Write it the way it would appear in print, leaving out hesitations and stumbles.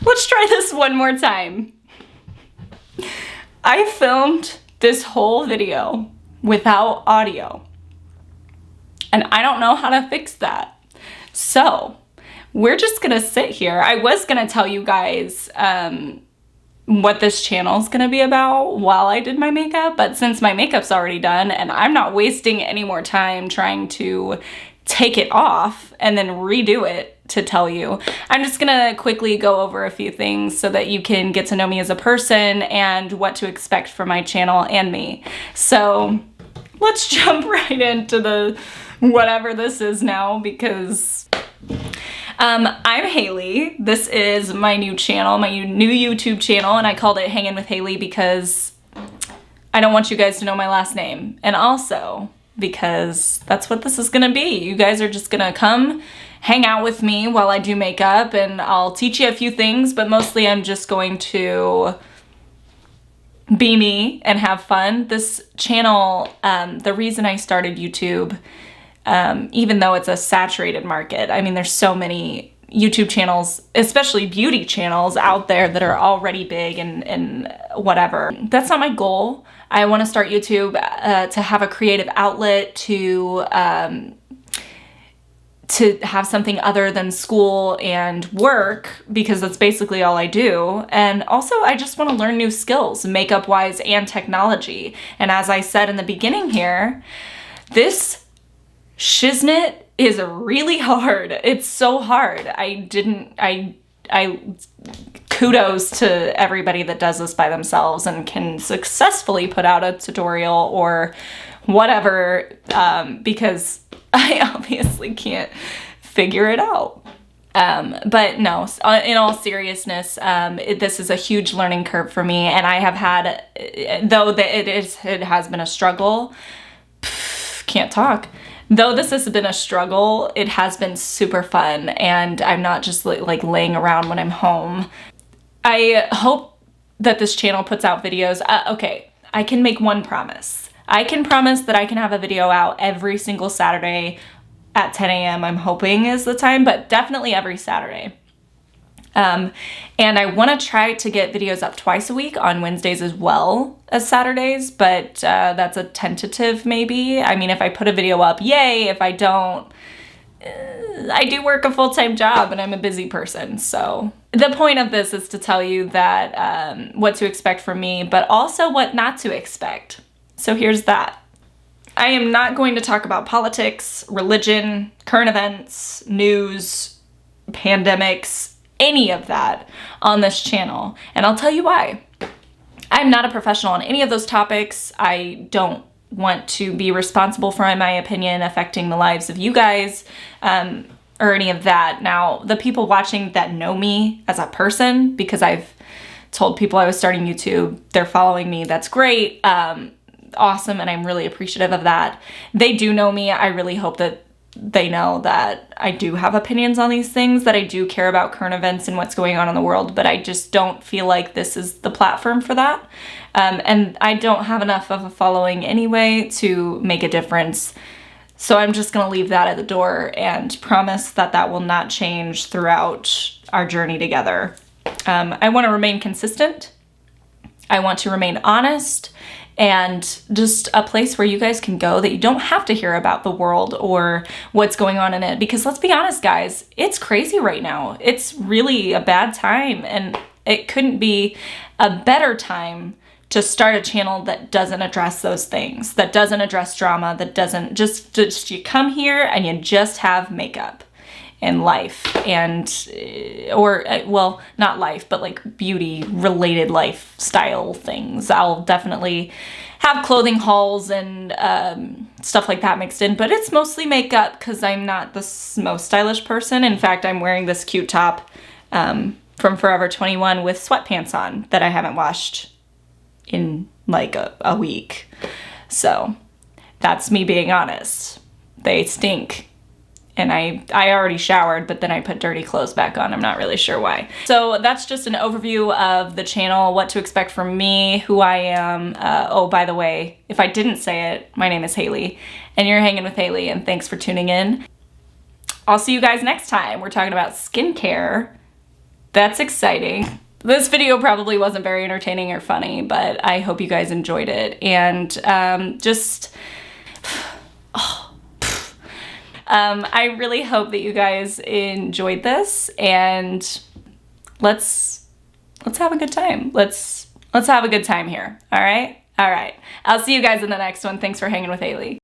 Let's try this one more time. I filmed this whole video without audio, and I don't know how to fix that. So we're just gonna sit here. I was gonna tell you guys what this channel is gonna be about while I did my makeup, but since my makeup's already done and I'm not wasting any more time trying to take it off and then redo it to tell you, I'm just gonna quickly go over a few things so that you can get to know me as a person and what to expect from my channel and me. So let's jump right into the whatever this is now, because I'm Hayley. This is my new channel, my new YouTube channel, and I called it Hangin' with Hayley because I don't want you guys to know my last name, and also because that's what this is gonna be. You guys are just gonna come hang out with me while I do makeup, and I'll teach you a few things, but mostly I'm just going to be me and have fun. This channel, the reason I started YouTube, even though it's a saturated market, I mean, there's so many YouTube channels, especially beauty channels out there that are already big and whatever. That's not my goal. I want to start YouTube to have a creative outlet, to have something other than school and work, because that's basically all I do. And also I just want to learn new skills, makeup wise and technology. And as I said in the beginning here, this shiznit is really hard. It's so hard. I kudos to everybody that does this by themselves and can successfully put out a tutorial or whatever, because I obviously can't figure it out. But no, in all seriousness, this is a huge learning curve for me, and I have had, though it has been a struggle, can't talk. Though this has been a struggle, it has been super fun, and I'm not just like laying around when I'm home. I hope that this channel puts out videos. Okay, I can make one promise. I can promise that I can have a video out every single Saturday at 10 a.m. I'm hoping is the time, but definitely every Saturday. And I want to try to get videos up twice a week on Wednesdays as well as Saturdays, but that's a tentative maybe. I mean, if I put a video up, yay. If I don't, I do work a full-time job and I'm a busy person. So the point of this is to tell you that what to expect from me, but also what not to expect. So here's that. I am not going to talk about politics, religion, current events, news, pandemics, any of that on this channel. And I'll tell you why. I'm not a professional on any of those topics. I don't want to be responsible for my opinion affecting the lives of you guys, or any of that. Now, the people watching that know me as a person, because I've told people I was starting YouTube, they're following me, that's great. Awesome, and I'm really appreciative of that. They do know me. I really hope that they know that I do have opinions on these things, that I do care about current events and what's going on in the world, but I just don't feel like this is the platform for that. And I don't have enough of a following anyway to make a difference. So I'm just gonna leave that at the door and promise that that will not change throughout our journey together. I wanna remain consistent. I want to remain honest, and just a place where you guys can go that you don't have to hear about the world or what's going on in it. Because let's be honest, guys, it's crazy right now. It's really a bad time, and it couldn't be a better time to start a channel that doesn't address those things, that doesn't address drama, that doesn't just you come here and you just have makeup and life, and or well, not life, but like beauty related lifestyle things. I'll definitely have clothing hauls and stuff like that mixed in, but it's mostly makeup because I'm not the most stylish person. In fact, I'm wearing this cute top from Forever 21 with sweatpants on that I haven't washed in like a week. So that's me being honest. They stink. And I already showered, but then I put dirty clothes back on. I'm not really sure why. So that's just an overview of the channel, what to expect from me, who I am. Oh, by the way, if I didn't say it, my name is Hayley, and you're hanging with Hayley, and thanks for tuning in. I'll see you guys next time. We're talking about skincare that's exciting. This video probably wasn't very entertaining or funny, but I hope you guys enjoyed it. And I really hope that you guys enjoyed this, and let's have a good time. Let's have a good time here. All right? All right. I'll see you guys in the next one. Thanks for hanging with Hayley.